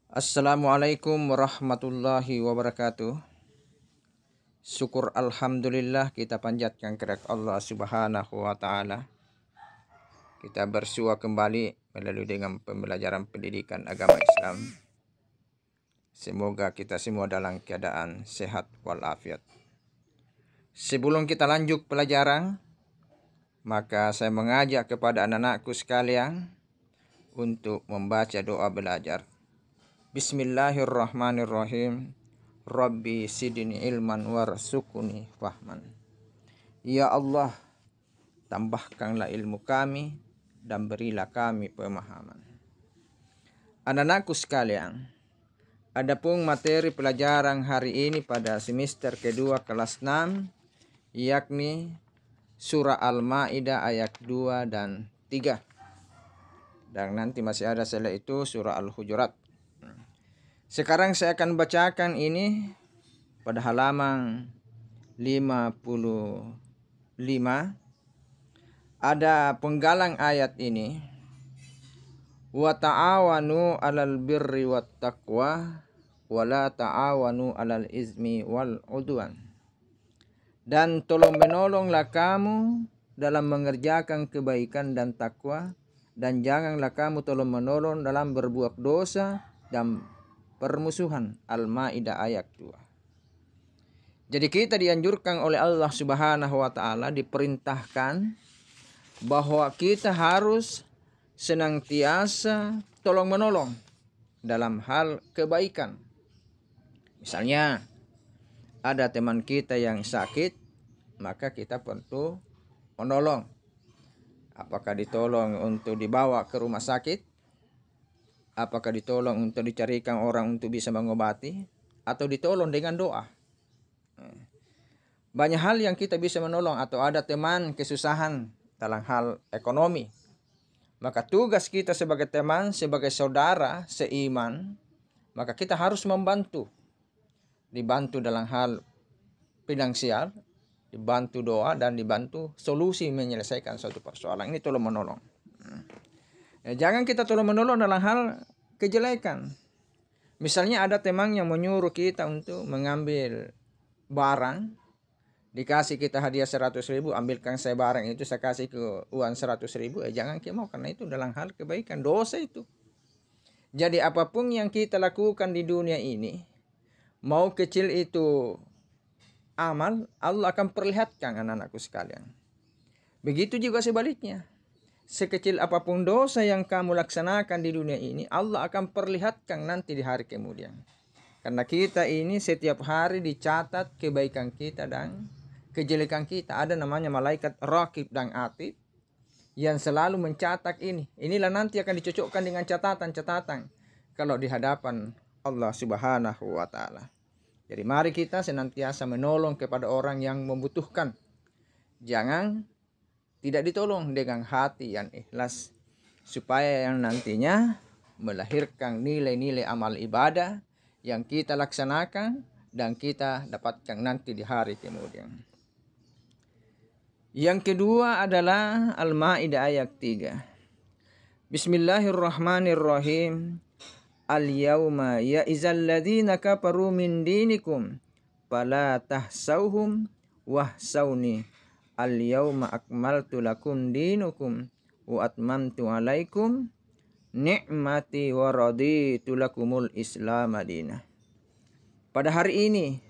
Assalamualaikum warahmatullahi wabarakatuh. Syukur alhamdulillah kita panjatkan kepada Allah Subhanahu wa taala. Kita bersua kembali melalui dengan pembelajaran pendidikan agama Islam. Semoga kita semua dalam keadaan sehat walafiat. Sebelum kita lanjut pelajaran, maka saya mengajak kepada anak-anakku sekalian untuk membaca doa belajar. Bismillahirrahmanirrahim. Rabbi sidni ilman warzuqni fahman. Ya Allah, tambahkanlah ilmu kami dan berilah kami pemahaman. Anak-anakku sekalian, adapun materi pelajaran hari ini pada semester kedua kelas 6, yakni surah Al-Maidah ayat 2 dan 3. Dan nanti masih ada setelah itu surah Al-Hujurat. Sekarang saya akan bacakan ini pada halaman 55. Ada penggalang ayat ini. Wa ta'awanu 'alal birri wat taqwa wa la ta'awanu 'alal izmi wal 'udwan. Dan tolong menolonglah kamu dalam mengerjakan kebaikan dan takwa, dan janganlah kamu tolong menolong dalam berbuat dosa dan permusuhan. Al-Maidah ayat 2. Jadi kita dianjurkan oleh Allah Subhanahu wa taala, diperintahkan bahwa kita harus senantiasa tolong menolong dalam hal kebaikan. Misalnya ada teman kita yang sakit, maka kita perlu menolong. Apakah ditolong untuk dibawa ke rumah sakit? Apakah ditolong untuk dicarikan orang untuk bisa mengobati, atau ditolong dengan doa? Banyak hal yang kita bisa menolong. Atau ada teman kesusahan dalam hal ekonomi, maka tugas kita sebagai teman, sebagai saudara seiman, maka kita harus membantu. Dibantu dalam hal finansial, dibantu doa, dan dibantu solusi menyelesaikan suatu persoalan. Ini tolong menolong. Jangan kita tolong menolong dalam hal kejelekan. Misalnya ada teman yang menyuruh kita untuk mengambil barang, dikasih kita hadiah 100.000, ambilkan saya barang itu, saya kasih ke uang 100.000. Jangan kita mau, karena itu dalam hal kebaikan, dosa itu. Jadi apapun yang kita lakukan di dunia ini, mau kecil itu amal, Allah akan perlihatkan anak-anakku sekalian. Begitu juga sebaliknya. Sekecil apapun dosa yang kamu laksanakan di dunia ini, Allah akan perlihatkan nanti di hari kemudian. Karena kita ini setiap hari dicatat kebaikan kita dan kejelekan kita. Ada namanya malaikat raqib dan atid yang selalu mencatat ini. Inilah nanti akan dicocokkan dengan catatan-catatan kalau di hadapan Allah Subhanahu wa taala. Jadi mari kita senantiasa menolong kepada orang yang membutuhkan. Jangan tidak ditolong dengan hati yang ikhlas, supaya yang nantinya melahirkan nilai-nilai amal ibadah yang kita laksanakan dan kita dapatkan nanti di hari kemudian. Yang kedua adalah Al-Maidah ayat 3. Bismillahirrahmanirrahim. Al-yawma ya'izal ladzina kafaru min dinikum fala tahsauhum wahsauni. Al-yawma akmaltu lakum dinukum wa atmamtu alaikum ni'mati wa raditu lakumul Islam madinah. Pada hari ini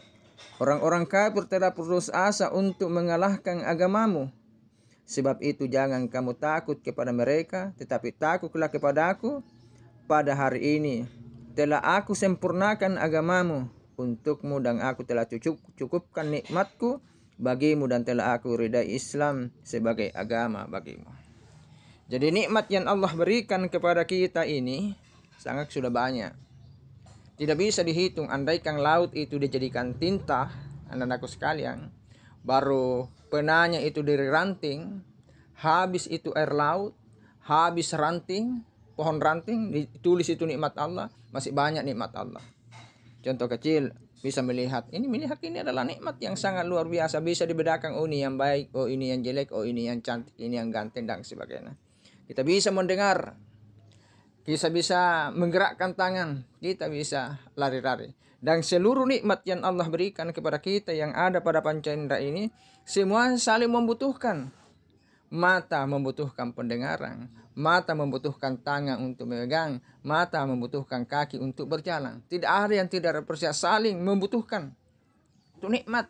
orang-orang kafir telah putus asa untuk mengalahkan agamamu. Sebab itu jangan kamu takut kepada mereka, tetapi takutlah kepada aku. Pada hari ini telah aku sempurnakan agamamu untukmu, dan aku telah cukupkan nikmatku bagimu, dan telah aku ridai Islam sebagai agama bagimu. Jadi nikmat yang Allah berikan kepada kita ini sangat sudah banyak. Tidak bisa dihitung. Andaikan laut itu dijadikan tinta, anak-anakku sekalian, baru penanya itu dari ranting, habis itu air laut, habis ranting, pohon ranting, ditulis itu nikmat Allah, masih banyak nikmat Allah. Contoh kecil, bisa melihat ini adalah nikmat yang sangat luar biasa. Bisa dibedakan, oh ini yang baik, oh ini yang jelek, oh ini yang cantik, ini yang ganteng, dan sebagainya. Kita bisa mendengar kita bisa menggerakkan tangan, kita bisa lari-lari. Dan seluruh nikmat yang Allah berikan kepada kita yang ada pada panca indera ini, semua saling membutuhkan. Mata membutuhkan pendengaran, mata membutuhkan tangan untuk memegang, mata membutuhkan kaki untuk berjalan. Tidak ada yang tidak representasi, saling membutuhkan. Itu nikmat.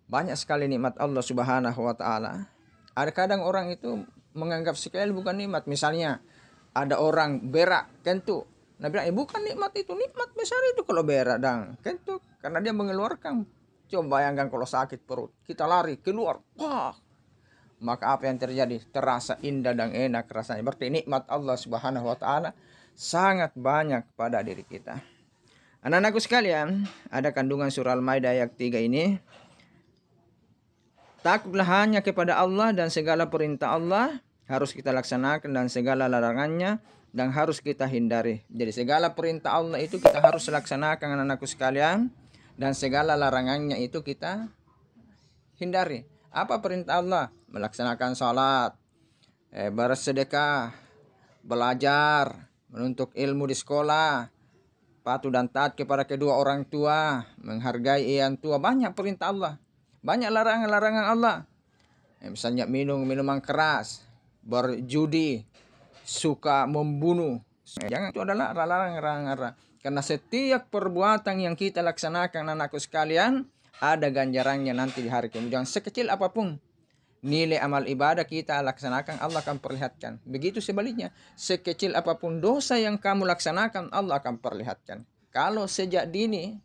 Banyak sekali nikmat Allah Subhanahu wa taala. Ada kadang orang itu menganggap sekali bukan nikmat. Misalnya ada orang berak kentut. Nah bilang, bukan nikmat itu, nikmat besar itu kalau berak dan kentut. Karena dia mengeluarkan. Coba bayangkan kalau sakit perut, kita lari keluar. Wah, maka apa yang terjadi? Terasa indah dan enak rasanya. Berarti nikmat Allah Subhanahu wa taala sangat banyak pada diri kita. Anak-anakku sekalian, ada kandungan surah Al-Maidah ayat 3 ini. Takutlah hanya kepada Allah dan segala perintah Allah harus kita laksanakan dan segala larangannya dan harus kita hindari. Jadi segala perintah Allah itu kita harus laksanakan anak-anakku sekalian dan segala larangannya itu kita hindari. Apa perintah Allah? Melaksanakan salat, bersedekah, belajar, menuntut ilmu di sekolah, patuh dan taat kepada kedua orang tua, menghargai yang tua. Banyak perintah Allah, banyak larangan-larangan Allah. Misalnya minum minuman keras, berjudi, suka membunuh. Jangan, itu adalah larangan-larangan. Karena setiap perbuatan yang kita laksanakan anakku sekalian, ada ganjarannya nanti di hari kemudian. Sekecil apapun nilai amal ibadah kita laksanakan, Allah akan perlihatkan. Begitu sebaliknya, sekecil apapun dosa yang kamu laksanakan, Allah akan perlihatkan. Kalau sejak dini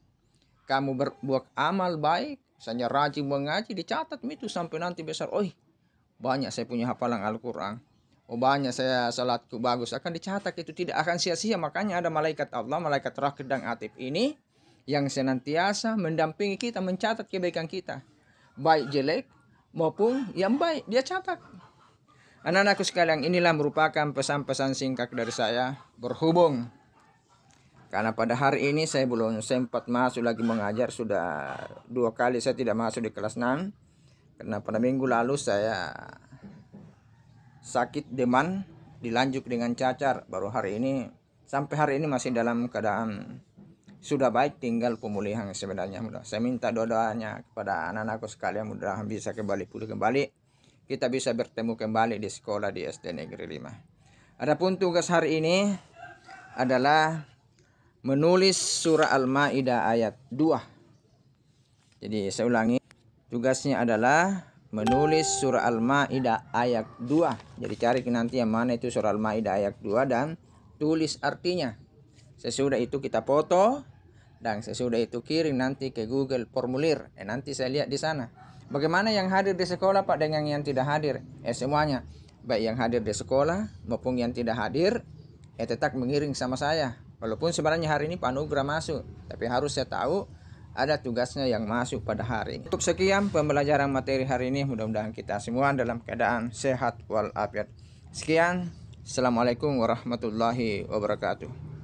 kamu berbuat amal baik, misalnya rajin mengaji, dicatat itu sampai nanti besar. Oh, banyak saya punya hafalan Al-Quran. Oh, banyak saya salatku bagus. Akan dicatat, itu tidak akan sia-sia. Makanya ada malaikat Allah, malaikat Raqib dan Atid ini yang senantiasa mendampingi kita, mencatat kebaikan kita, baik jelek maupun yang baik, dia catat. Anak-anakku sekalian, inilah merupakan pesan-pesan singkat dari saya. Berhubung karena pada hari ini saya belum sempat masuk lagi mengajar, sudah 2 kali saya tidak masuk di kelas 6 karena pada minggu lalu saya sakit demam dilanjut dengan cacar. Baru hari ini, sampai hari ini masih dalam keadaan sudah baik, tinggal pemulihan sebenarnya. Saya minta doanya kepada anak-anakku sekalian, mudah bisa kembali pulih kembali, kita bisa bertemu kembali di sekolah di SD Negeri 5. Adapun tugas hari ini adalah menulis surah Al-Maidah ayat 2. Jadi saya ulangi, tugasnya adalah menulis surah Al-Maidah ayat 2. Jadi cari nanti yang mana itu surah Al-Maidah ayat 2 dan tulis artinya. Sesudah itu kita foto dan sesudah itu kirim nanti ke Google formulir. Nanti saya lihat di sana. Bagaimana yang hadir di sekolah Pak dengan yang tidak hadir? Semuanya, baik yang hadir di sekolah maupun yang tidak hadir, tetap mengiring sama saya. Walaupun sebenarnya hari ini Pak Nugra masuk, tapi harus saya tahu ada tugasnya yang masuk pada hari ini. Cukup sekian pembelajaran materi hari ini. Mudah-mudahan kita semua dalam keadaan sehat walafiat. Sekian. Assalamualaikum warahmatullahi wabarakatuh.